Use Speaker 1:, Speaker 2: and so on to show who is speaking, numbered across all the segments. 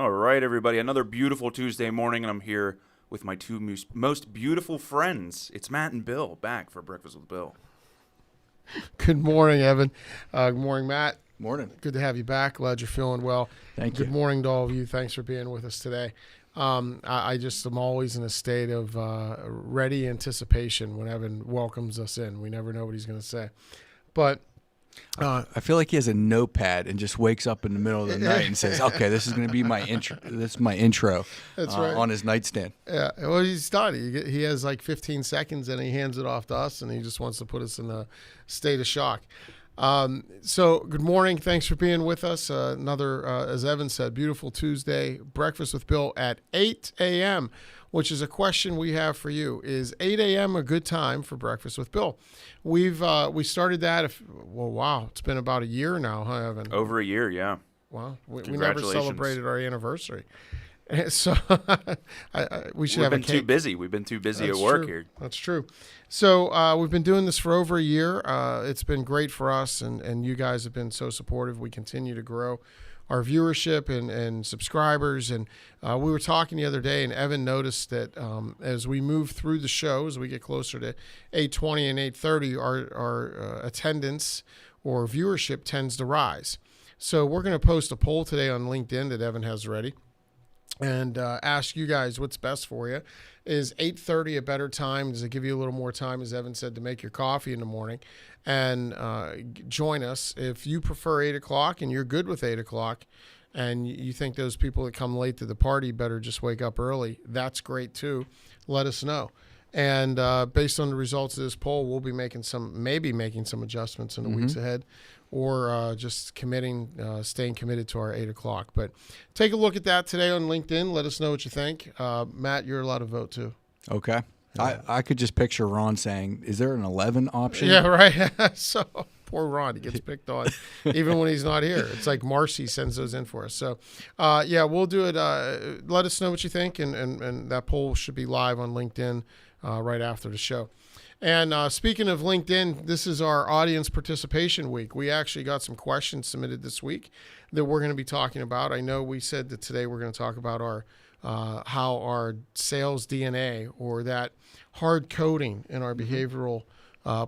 Speaker 1: All right, everybody. Another beautiful Tuesday morning, and I'm here with my two most beautiful friends. It's Matt and Bill, back for Breakfast with Bill.
Speaker 2: Good morning, Evan. Good morning, Matt.
Speaker 3: Morning.
Speaker 2: Good to have you back. Glad you're feeling well.
Speaker 3: Thank you.
Speaker 2: Good morning to all of you. Thanks for being with us today. I just am always in a state of ready anticipation when Evan welcomes us in. We never know what he's going to say. But
Speaker 3: I feel like he has a notepad and just wakes up in the middle of the night and says, "Okay, this is going to be my intro. This is my intro."
Speaker 2: That's right.
Speaker 3: On his nightstand.
Speaker 2: Yeah, well, he's done. He has like 15 seconds, and he hands it off to us, and he just wants to put us in a state of shock. So good morning. Thanks for being with us. Another, as Evan said, beautiful Tuesday. Breakfast with Bill at 8 a.m., which is a question we have for you. Is 8 a.m. a good time for Breakfast with Bill? We started that. Wow, it's been about a year now, huh, Evan?
Speaker 1: Over a year, yeah.
Speaker 2: Wow, we never celebrated our anniversary. So we should have a cake.
Speaker 1: Too busy. We've been too busy at work here.
Speaker 2: That's true. So we've been doing this for over a year. It's been great for us, and you guys have been so supportive. We continue to grow our viewership and subscribers. And we were talking the other day, and Evan noticed that as we move through the show, as we get closer to 8:20 and 8:30, our attendance or viewership tends to rise. So we're going to post a poll today on LinkedIn that Evan has ready, and ask you guys what's best for you. Is 8:30 a better time? Does it give you a little more time, as Evan said, to make your coffee in the morning? And join us. If you prefer 8 o'clock and you're good with 8 o'clock and you think those people that come late to the party better just wake up early, that's great too. Let us know. And based on the results of this poll, we'll be making some adjustments in the weeks ahead, or just staying committed to our 8 o'clock. But take a look at that today on LinkedIn. Let us know what you think. Matt, you're allowed to vote too.
Speaker 3: Okay. I could just picture Ron saying, "Is there an 11 option?"
Speaker 2: Yeah, right. So poor Ron, he gets picked on even when he's not here. It's like Marcy sends those in for us. So, yeah, we'll do it. Let us know what you think, and that poll should be live on LinkedIn right after the show. And speaking of LinkedIn, this is our audience participation week. We actually got some questions submitted this week that we're going to be talking about. I know we said that today we're going to talk about our how our sales DNA, or that hard coding in our behavioral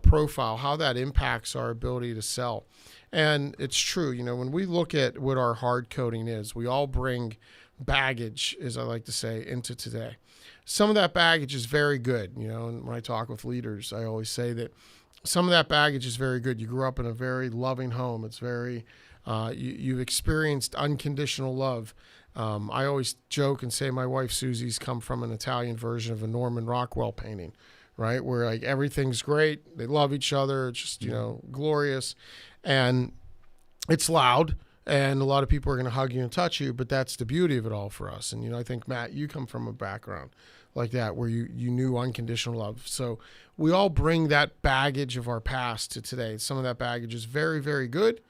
Speaker 2: profile, how that impacts our ability to sell. And it's true, when we look at what our hard coding is, we all bring baggage, as I like to say, into today. Some of that baggage is very good. And when I talk with leaders, I always say that some of that baggage is very good. You grew up in a very loving home. It's very, you've experienced unconditional love. I always joke and say my wife Susie's come from an Italian version of a Norman Rockwell painting, right? Where like everything's great. They love each other. It's just, glorious. And it's loud. And a lot of people are going to hug you and touch you, but that's the beauty of it all for us. And, I think, Matt, you come from a background like that where you knew unconditional love. So we all bring that baggage of our past to today. Some of that baggage is very, very good.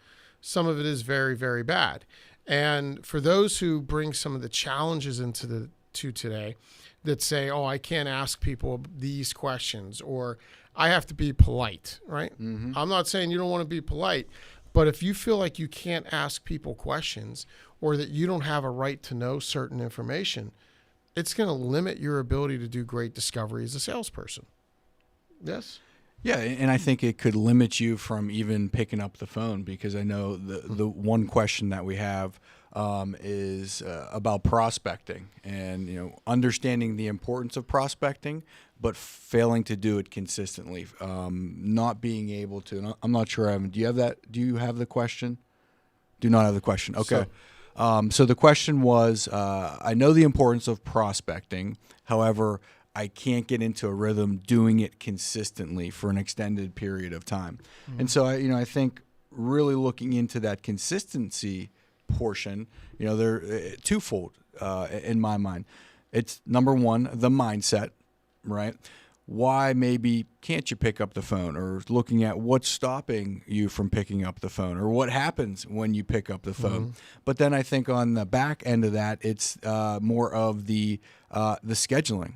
Speaker 2: Some of it is very, very bad. And for those who bring some of the challenges to today that say, oh, I can't ask people these questions, or I have to be polite, right? Mm-hmm. I'm not saying you don't want to be polite, but if you feel like you can't ask people questions, or that you don't have a right to know certain information, it's going to limit your ability to do great discovery as a salesperson. Yes?
Speaker 3: Yeah, and I think it could limit you from even picking up the phone, because I know the one question that we have is about prospecting, and understanding the importance of prospecting, but failing to do it consistently, not being able to. And I'm not sure, Evan, do you have that? Do you have the question? Do not have the question. Okay. So the question was, I know the importance of prospecting. However, I can't get into a rhythm doing it consistently for an extended period of time. Mm-hmm. And so I think really looking into that consistency portion, they're twofold in my mind. It's number one, the mindset, right? Why maybe can't you pick up the phone, or looking at what's stopping you from picking up the phone, or what happens when you pick up the phone. Mm-hmm. But then I think on the back end of that, it's more of the scheduling.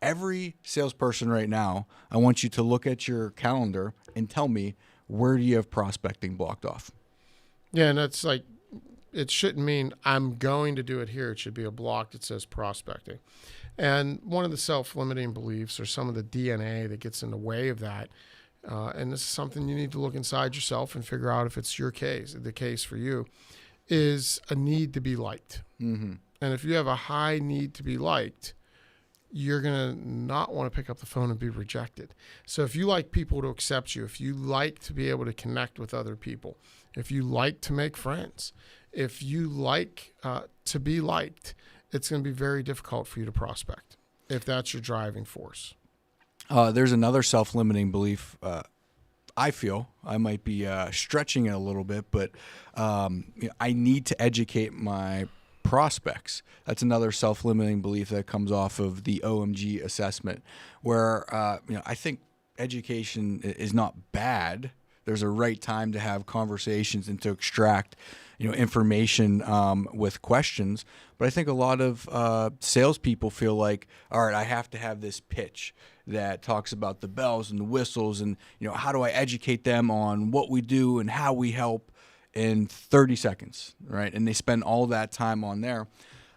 Speaker 3: Every salesperson right now, I want you to look at your calendar and tell me, where do you have prospecting blocked off?
Speaker 2: Yeah, and that's like it shouldn't mean I'm going to do it here. It should be a block that says prospecting. And one of the self-limiting beliefs, or some of the DNA that gets in the way of that, and this is something you need to look inside yourself and figure out if it's the case for you, is a need to be liked.
Speaker 3: Mm-hmm.
Speaker 2: And if you have a high need to be liked, you're going to not want to pick up the phone and be rejected. So if you like people to accept you, if you like to be able to connect with other people, if you like to make friends, if you like to be liked, it's going to be very difficult for you to prospect if that's your driving force.
Speaker 3: There's another self-limiting belief. I feel I might be stretching it a little bit, but I need to educate my prospects. That's another self-limiting belief that comes off of the OMG assessment, where I think education is not bad. There's a right time to have conversations and to extract information with questions. But I think a lot of salespeople feel like, all right, I have to have this pitch that talks about the bells and the whistles and how do I educate them on what we do and how we help in 30 seconds, right? And they spend all that time on there,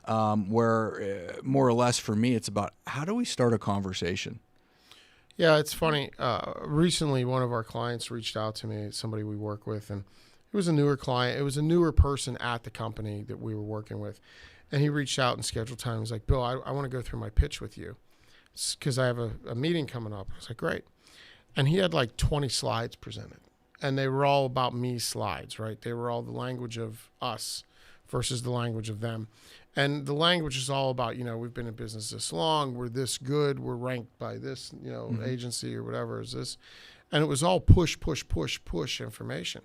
Speaker 3: where more or less for me, it's about how do we start a conversation?
Speaker 2: Yeah, it's funny. Recently, one of our clients reached out to me, somebody we work with, and it was a newer client. It was a newer person at the company that we were working with. And he reached out and scheduled time. He's like, Bill, I want to go through my pitch with you because I have a meeting coming up. I was like, great. And he had like 20 slides presented. And they were all about me slides, right? They were all the language of us versus the language of them. And the language is all about, we've been in business this long, we're this good, we're ranked by this, agency or whatever is this. And it was all push information.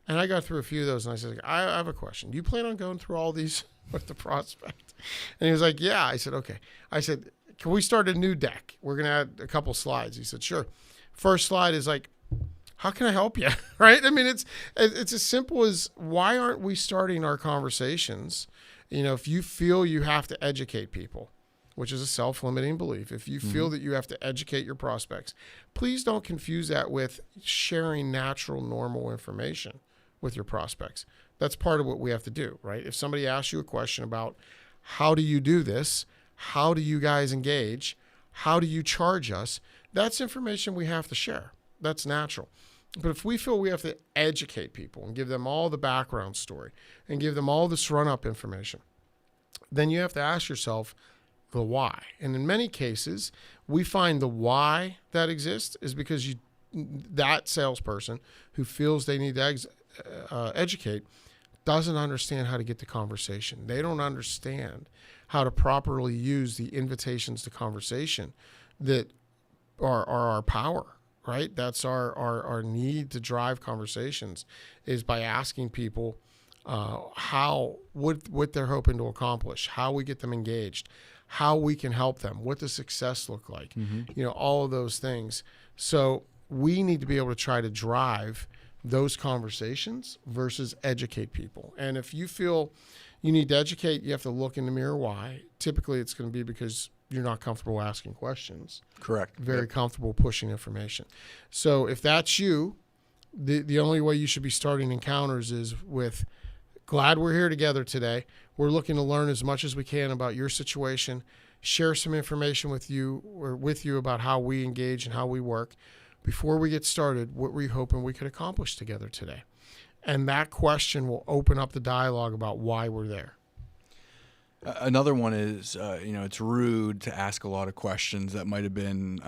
Speaker 2: And I got through a few of those and I said, I have a question. Do you plan on going through all these with the prospect? And he was like, yeah. I said, okay. I said, can we start a new deck? We're going to add a couple slides. He said, sure. First slide is like, how can I help you? Right? I mean, it's as simple as, why aren't we starting our conversations? If you feel you have to educate people, which is a self-limiting belief, if you feel that you have to educate your prospects, please don't confuse that with sharing natural, normal information with your prospects. That's part of what we have to do, right? If somebody asks you a question about how do you do this, how do you guys engage, how do you charge us, that's information we have to share. That's natural. But if we feel we have to educate people and give them all the background story and give them all this run-up information, then you have to ask yourself the why. And in many cases, we find the why that exists is because that salesperson who feels they need to educate doesn't understand how to get the conversation. They don't understand how to properly use the invitations to conversation that are our power. Right? That's our need to drive conversations, is by asking people what they're hoping to accomplish, how we get them engaged, how we can help them, what does success look like, all of those things. So we need to be able to try to drive those conversations versus educate people. And if you feel you need to educate, you have to look in the mirror why. Typically, it's going to be because you're not comfortable asking questions.
Speaker 3: Correct.
Speaker 2: Very comfortable pushing information. So if that's you, the only way you should be starting encounters is with, glad we're here together today. We're looking to learn as much as we can about your situation, share some information with you about how we engage and how we work. Before we get started, what were you hoping we could accomplish together today? And that question will open up the dialogue about why we're there.
Speaker 3: Another one is, it's rude to ask a lot of questions. That might have been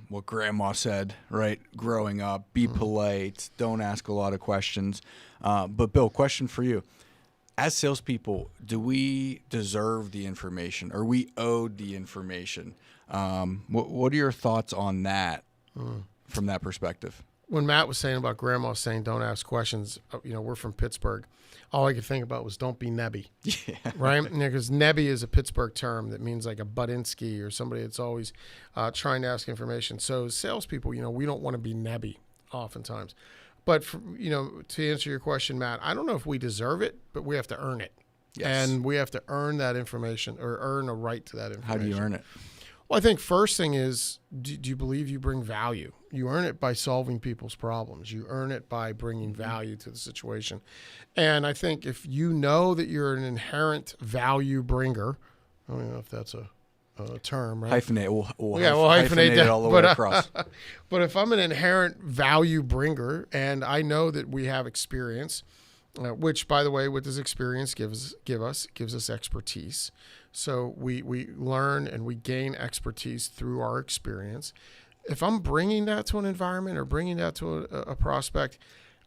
Speaker 3: what grandma said, right? Growing up, be polite, don't ask a lot of questions. But Bill, question for you. As salespeople, do we deserve the information? Are we owed the information? What are your thoughts on that from that perspective?
Speaker 2: When Matt was saying about grandma saying don't ask questions, we're from Pittsburgh. All I could think about was don't be nebby.
Speaker 3: Yeah.
Speaker 2: Right? Because nebby is a Pittsburgh term that means like a Budinsky or somebody that's always trying to ask information. So salespeople, we don't want to be nebby oftentimes. But, to answer your question, Matt, I don't know if we deserve it, but we have to earn it.
Speaker 3: Yes.
Speaker 2: And we have to earn that information or earn a right to that information.
Speaker 3: How do you earn it?
Speaker 2: Well, I think first thing is, do you believe you bring value? You earn it by solving people's problems. You earn it by bringing value to the situation. And I think if you know that you're an inherent value bringer, I don't know if that's a term, right?
Speaker 3: Hyphenate. We'll
Speaker 2: hyphenate
Speaker 3: it
Speaker 2: that,
Speaker 3: all the way across.
Speaker 2: But if I'm an inherent value bringer and I know that we have experience, which, by the way, what does experience gives us expertise. So we learn and we gain expertise through our experience. If I'm bringing that to an environment or bringing that to a prospect,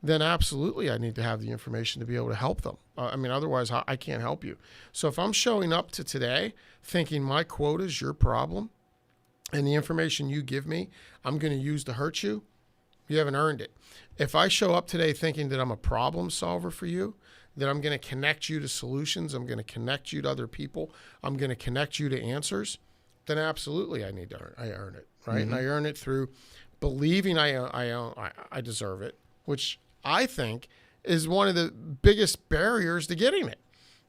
Speaker 2: then absolutely I need to have the information to be able to help them. Otherwise I can't help you. So if I'm showing up to today thinking my quota is your problem and the information you give me, I'm going to use to hurt you, you haven't earned it. If I show up today thinking that I'm a problem solver for you, that I'm going to connect you to solutions, I'm going to connect you to other people, I'm going to connect you to answers, then absolutely I earn it, right? And I earn it through believing I deserve it, which I think is one of the biggest barriers to getting it.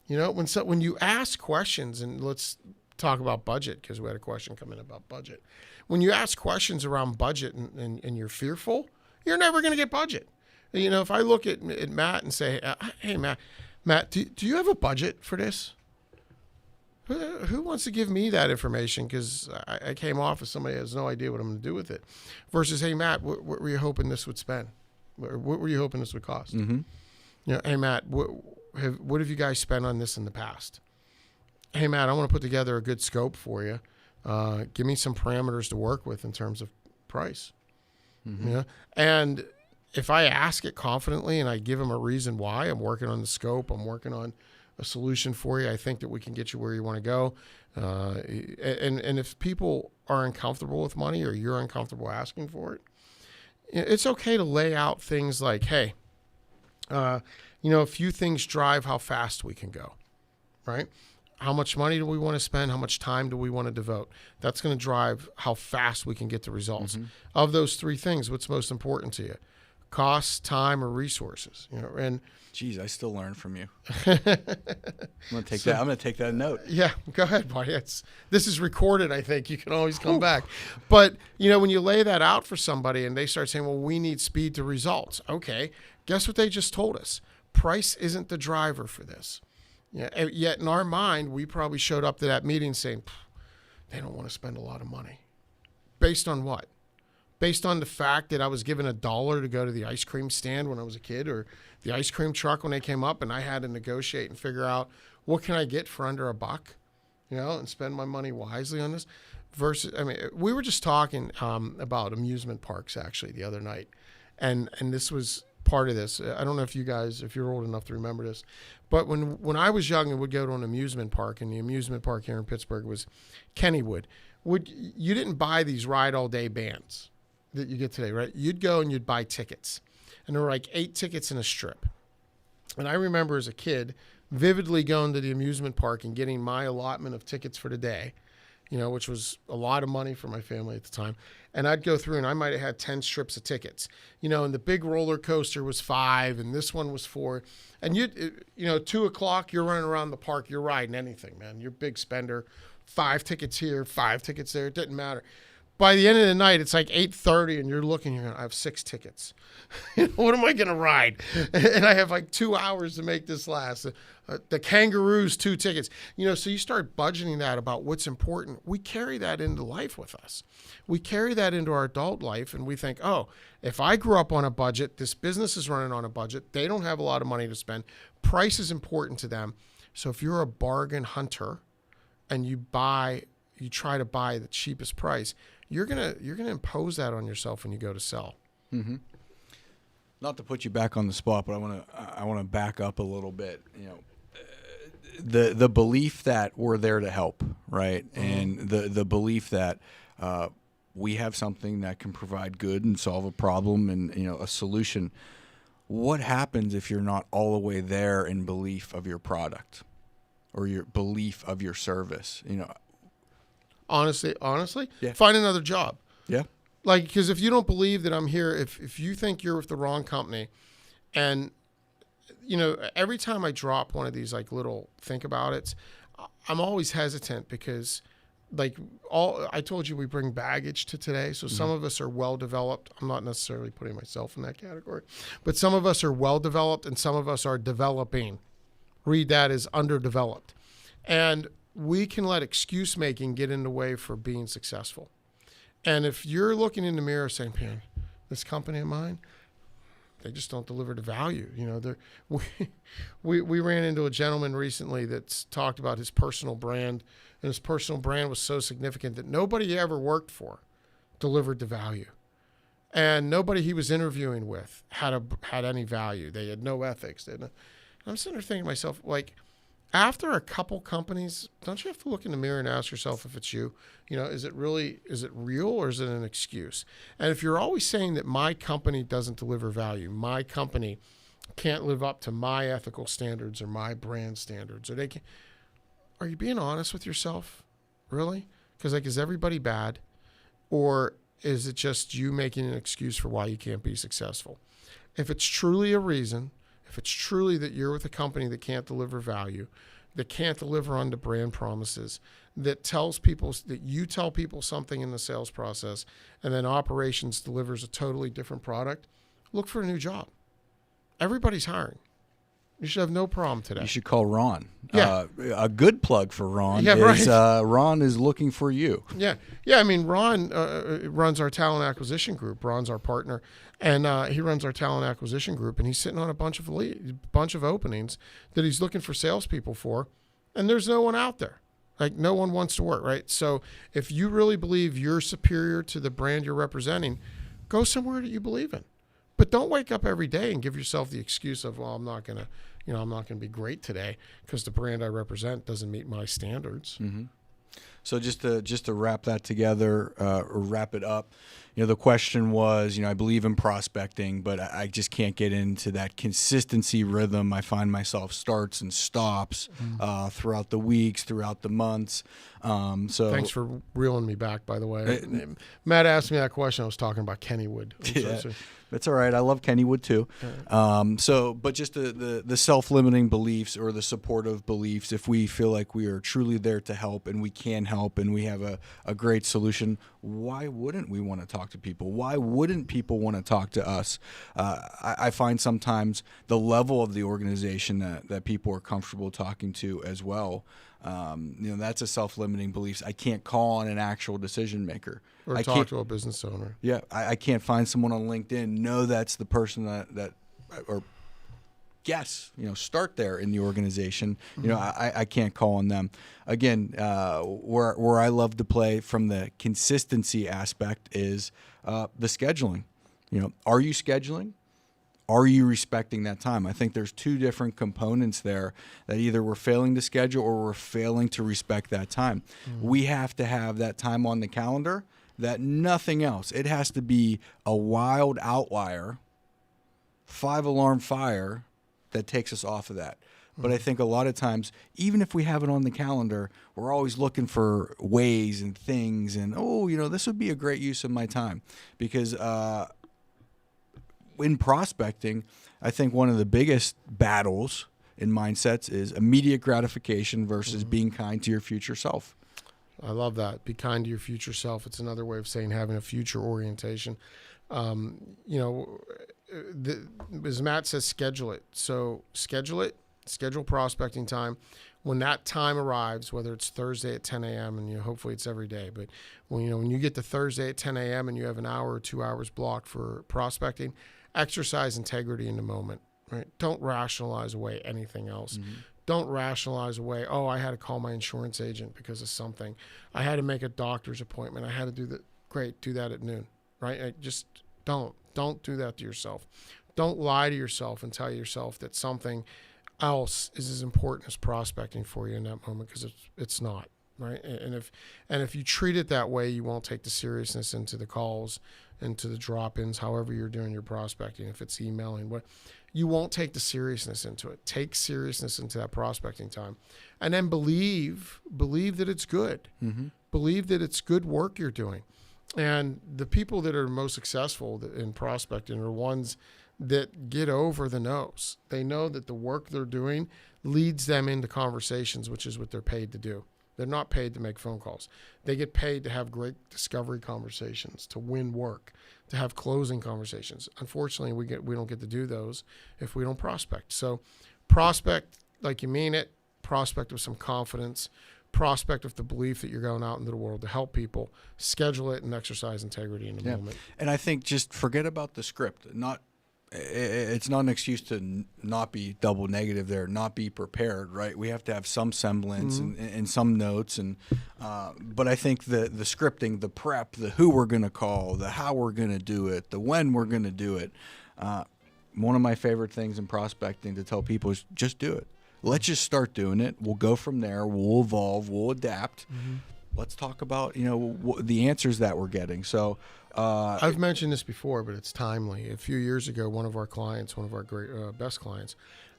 Speaker 2: When you ask questions, and let's talk about budget because we had a question come in about budget. When you ask questions around budget and you're fearful, you're never going to get budget. If I look at Matt and say, hey, Matt, do you have a budget for this? Who wants to give me that information? Because I came off as somebody who has no idea what I'm going to do with it. Versus, hey, Matt, what were you hoping this would spend? What were you hoping this would cost? Mm-hmm. Hey, Matt, what have you guys spent on this in the past? Hey, Matt, I want to put together a good scope for you. Give me some parameters to work with in terms of price. Mm-hmm. And if I ask it confidently and I give them a reason why, I'm working on the scope, I'm working on a solution for you, I think that we can get you where you want to go. And if people are uncomfortable with money or you're uncomfortable asking for it, it's okay to lay out things like, hey, a few things drive how fast we can go, right? How much money do we want to spend? How much time do we want to devote? That's going to drive how fast we can get the results. Mm-hmm. Of those three things, what's most important to you? Cost, time, or resources? And
Speaker 3: geez, I still learn from you. I'm going to take that note.
Speaker 2: Yeah, go ahead, buddy. This is recorded, I think. You can always come back. But, when you lay that out for somebody and they start saying, well, we need speed to results. Okay, guess what they just told us? Price isn't the driver for this. Yeah. Yet in our mind, we probably showed up to that meeting saying, they don't want to spend a lot of money. Based on what? Based on the fact that I was given $1 to go to the ice cream stand when I was a kid, or the ice cream truck when they came up, and I had to negotiate and figure out what can I get for under $1, and spend my money wisely on this. Versus, we were just talking about amusement parks actually the other night, and this was part of this. I don't know if you're old enough to remember this, but when I was young and would go to an amusement park, and the amusement park here in Pittsburgh was Kennywood. You didn't buy these ride all day bands that you get today, right? You'd go and you'd buy tickets, and there were like 8 tickets in a strip. And I remember as a kid vividly going to the amusement park and getting my allotment of tickets for the day, which was a lot of money for my family at the time. And I'd go through and I might have had 10 strips of tickets, and the big roller coaster was 5 and this one was 4. And 2:00, you're running around the park, you're riding anything, man. You're a big spender. 5 tickets here, 5 tickets there. It didn't matter. By the end of the night, it's like 8:30 and you're looking, I have 6 tickets. What am I going to ride? And I have like 2 hours to make this last. The Kangaroos, 2 tickets. So you start budgeting that about what's important. We carry that into life with us. We carry that into our adult life, and we think, oh, if I grew up on a budget, this business is running on a budget, they don't have a lot of money to spend. Price is important to them. So if you're a bargain hunter and you try to buy the cheapest price, you're gonna impose that on yourself when you go to sell.
Speaker 3: Mm-hmm. Not to put you back on the spot, but I want to back up a little bit. The belief that we're there to help, right? Mm-hmm. And the belief that we have something that can provide good and solve a problem and a solution. What happens if you're not all the way there in belief of your product or your belief of your service?
Speaker 2: Honestly,
Speaker 3: yeah.
Speaker 2: Find another job.
Speaker 3: Yeah.
Speaker 2: Because if you don't believe that I'm here, if you think you're with the wrong company, and, every time I drop one of these little think about it, I'm always hesitant because like all I told you, we bring baggage to today. So some of us are well developed. I'm not necessarily putting myself in that category, but some of us are well developed and some of us are developing. Read that as underdeveloped. And we can let excuse making get in the way for being successful. And if you're looking in the mirror saying, man, this company of mine, they just don't deliver the value. You know, we ran into a gentleman recently that's talked about his personal brand, and his personal brand was so significant that nobody he ever worked for delivered the value. And nobody he was interviewing with had any value. They had no ethics. I'm sitting there thinking to myself, like, after a couple companies, don't you have to look in the mirror and ask yourself if it's you? You know, is it real or is it an excuse? And if you're always saying that my company doesn't deliver value, my company can't live up to my ethical standards or my brand standards, are you being honest with yourself? Really? Because, like, is everybody bad? Or is it just you making an excuse for why you can't be successful? If it's truly a reason, if it's truly that you're with a company that can't deliver value, that can't deliver on the brand promises, that you tell people something in the sales process, and then operations delivers a totally different product, look for a new job. Everybody's hiring. You should have no problem today.
Speaker 3: You should call Ron.
Speaker 2: Yeah.
Speaker 3: A good plug for Ron
Speaker 2: right.
Speaker 3: is Ron is looking for you.
Speaker 2: Yeah. I mean, Ron runs our talent acquisition group. Ron's our partner, and he runs our talent acquisition group. And he's sitting on a bunch of openings that he's looking for salespeople for, and there's no one out there. Like, no one wants to work, right? So if you really believe you're superior to the brand you're representing, go somewhere that you believe in. But don't wake up every day and give yourself the excuse of, well, I'm not gonna be great today because the brand I represent doesn't meet my standards.
Speaker 3: Mm-hmm. So just to wrap that together, or wrap it up, the question was, I believe in prospecting, but I just can't get into that consistency rhythm. I find myself starts and stops throughout the weeks, throughout the months. So
Speaker 2: thanks for reeling me back, by the way. Matt asked me that question. I was talking about Kennywood.
Speaker 3: That's all right. I love Kennywood too. But just the self-limiting beliefs or the supportive beliefs, if we feel like we are truly there to help and we can help and we have a great solution, why wouldn't we want to talk to people? Why wouldn't people want to talk to us? I find sometimes the level of the organization that people are comfortable talking to as well. That's a self-limiting belief. I can't call on an actual decision maker.
Speaker 2: Or talk to a business owner.
Speaker 3: Yeah, I can't find someone on LinkedIn. No, that's the person that or guess, start there in the organization. I can't call on them. Again, where I love to play from the consistency aspect is the scheduling. Are you scheduling? Are you respecting that time? I think there's two different components there that either we're failing to schedule or we're failing to respect that time. We have to have that time on the calendar, that nothing else. It has to be a wild outlier, 5-alarm fire that takes us off of that. But I think a lot of times, even if we have it on the calendar, we're always looking for ways and things and, this would be a great use of my time. Because in prospecting, I think one of the biggest battles in mindsets is immediate gratification versus being kind to your future self.
Speaker 2: I love that. Be kind to your future self. It's another way of saying having a future orientation. As Matt says, schedule it. So schedule prospecting time. When that time arrives, whether it's Thursday at 10 a.m. and hopefully it's every day, but when you get to Thursday at 10 a.m. and you have an hour or 2 hours blocked for prospecting, exercise integrity in the moment. Right? Don't rationalize away anything else. Mm-hmm. Don't rationalize away, I had to call my insurance agent because of something. I had to make a doctor's appointment. I had to do that. Great, do that at noon, right? Just don't do that to yourself. Don't lie to yourself and tell yourself that something else is as important as prospecting for you in that moment, because it's not, right? And if you treat it that way, you won't take the seriousness into the calls, into the drop-ins, however you're doing your prospecting. If it's emailing, you won't take the seriousness into it. Take seriousness into that prospecting time, and then believe that it's good. Mm-hmm. Believe that it's good work you're doing. And the people that are most successful in prospecting are ones that get over the nose. They know that the work they're doing leads them into conversations, which is what they're paid to do. They're not paid to make phone calls. They get paid to have great discovery conversations, to win work, to have closing conversations. Unfortunately, we don't get to do those if we don't prospect. So prospect like you mean it, prospect with some confidence, prospect with the belief that you're going out into the world to help people, schedule it and exercise integrity in the moment.
Speaker 3: And I think just forget about the script. It's not an excuse to not be double negative there, not be prepared, right? We have to have some semblance and some notes, but I think the scripting, the prep, the who we're going to call, the how we're going to do it, the when we're going to do it. One of my favorite things in prospecting to tell people is just do it. Let's just start doing it. We'll go from there. We'll evolve. We'll adapt. Let's talk about the answers that we're getting. So.
Speaker 2: I've mentioned this before, but it's timely. A few years ago, one of our clients, one of our great best clients,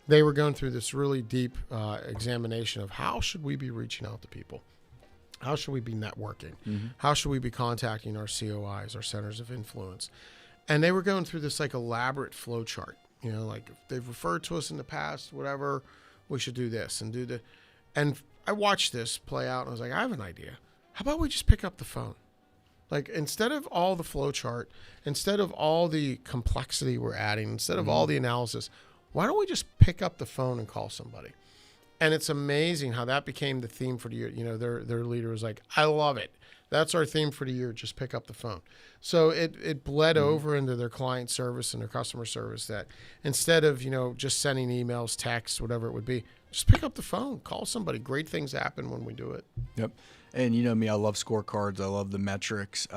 Speaker 2: they were going through this really deep examination of how should we be reaching out to people? How should we be networking? How should we be contacting our COIs, our centers of influence? And they were going through this like elaborate flow chart. Like if they've referred to us in the past, whatever, we should do this and do the. And I watched this play out, and I was like, I have an idea. How about we just pick up the phone? Like instead of all the flow chart, instead of all the complexity we're adding, instead of all the analysis, why don't we just pick up the phone and call somebody? And it's amazing how that became the theme for the year. Their leader was like, I love it. That's our theme for the year. Just pick up the phone. So it bled over into their client service and their customer service that instead of, just sending emails, texts, whatever it would be, just pick up the phone, call somebody. Great things happen when we do it.
Speaker 3: Yep. And you know me, I love scorecards. I love the metrics.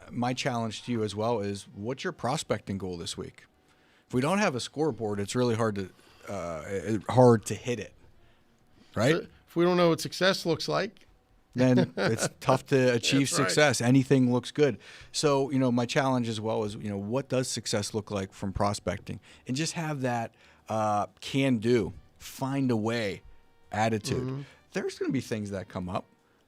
Speaker 3: My challenge to you as well is, what's your prospecting goal this week? If we don't have a scoreboard, it's really hard to hit it, right?
Speaker 2: If we don't know what success looks like,
Speaker 3: then it's tough to achieve
Speaker 2: That's right.
Speaker 3: success. Anything looks good. So, my challenge as well is, what does success look like from prospecting? And just have that can do, find a way attitude. There's going to be things that come up,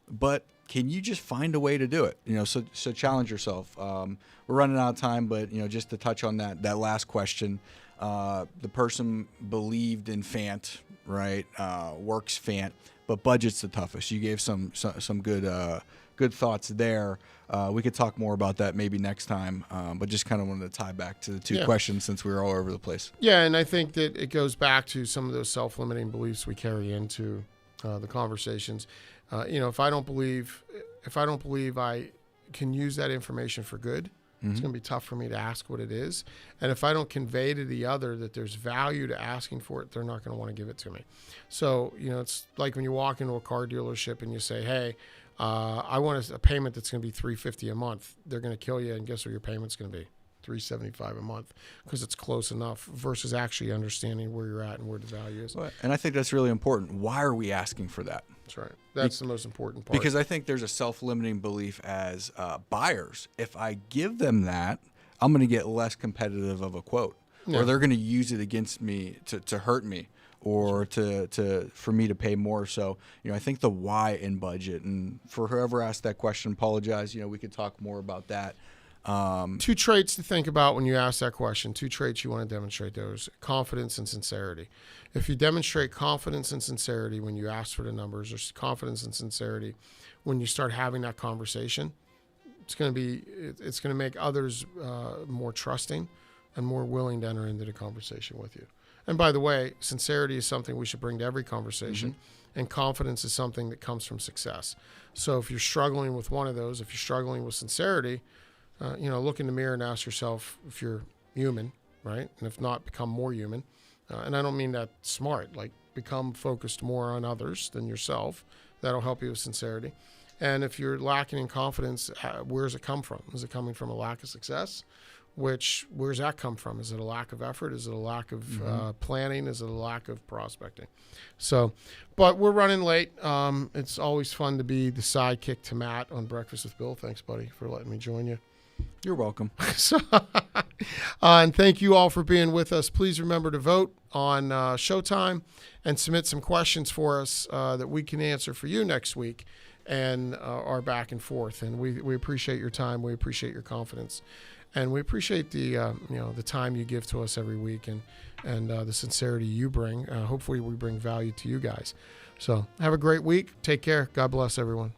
Speaker 3: but can you just find a way to do it? So challenge yourself. We're running out of time, but just to touch on that last question, the person believed in Fant, right? Works Fant, but budget's the toughest. You gave some good thoughts there. We could talk more about that maybe next time, but just kind of wanted to tie back to the two questions since we were all over the place.
Speaker 2: Yeah, and I think that it goes back to some of those self-limiting beliefs we carry into the conversations. If I don't believe I can use that information for good, it's going to be tough for me to ask what it is. And if I don't convey to the other that there's value to asking for it, they're not going to want to give it to me. So, it's like when you walk into a car dealership and you say, hey, I want a payment that's going to be $350 a month. They're going to kill you, and guess what your payment's going to be? $375 a month, because it's close enough versus actually understanding where you're at and where the value is.
Speaker 3: And I think that's really important. Why are we asking for that?
Speaker 2: That's right. That's the most important part.
Speaker 3: Because I think there's a self-limiting belief as buyers. If I give them that, I'm going to get less competitive of a quote, or they're going to use it against me to hurt me, or for me to pay more. So, I think the why in budget, and for whoever asked that question, apologize. We could talk more about that.
Speaker 2: Two traits to think about when you ask that question. Two traits you want to demonstrate: those confidence and sincerity. If you demonstrate confidence and sincerity when you ask for the numbers, or confidence and sincerity when you start having that conversation, it's going to make others more trusting and more willing to enter into the conversation with you. And by the way, sincerity is something we should bring to every conversation, and confidence is something that comes from success. So if you're struggling with one of those, if you're struggling with sincerity, look in the mirror and ask yourself if you're human, right? And if not, become more human. And I don't mean that smart, like become focused more on others than yourself. That'll help you with sincerity. And if you're lacking in confidence, where does it come from? Is it coming from a lack of success? Where's that come from? Is it a lack of effort? Is it a lack of planning? Is it a lack of prospecting? So, but we're running late. It's always fun to be the sidekick to Matt on Breakfast with Bill. Thanks, buddy, for letting me join you.
Speaker 3: You're welcome.
Speaker 2: And thank you all for being with us. Please remember to vote on Showtime and submit some questions for us that we can answer for you next week, and our back and forth. And we appreciate your time. We appreciate your confidence, and we appreciate the time you give to us every week, and the sincerity you bring. Hopefully we bring value to you guys. So have a great week. Take care. God bless everyone.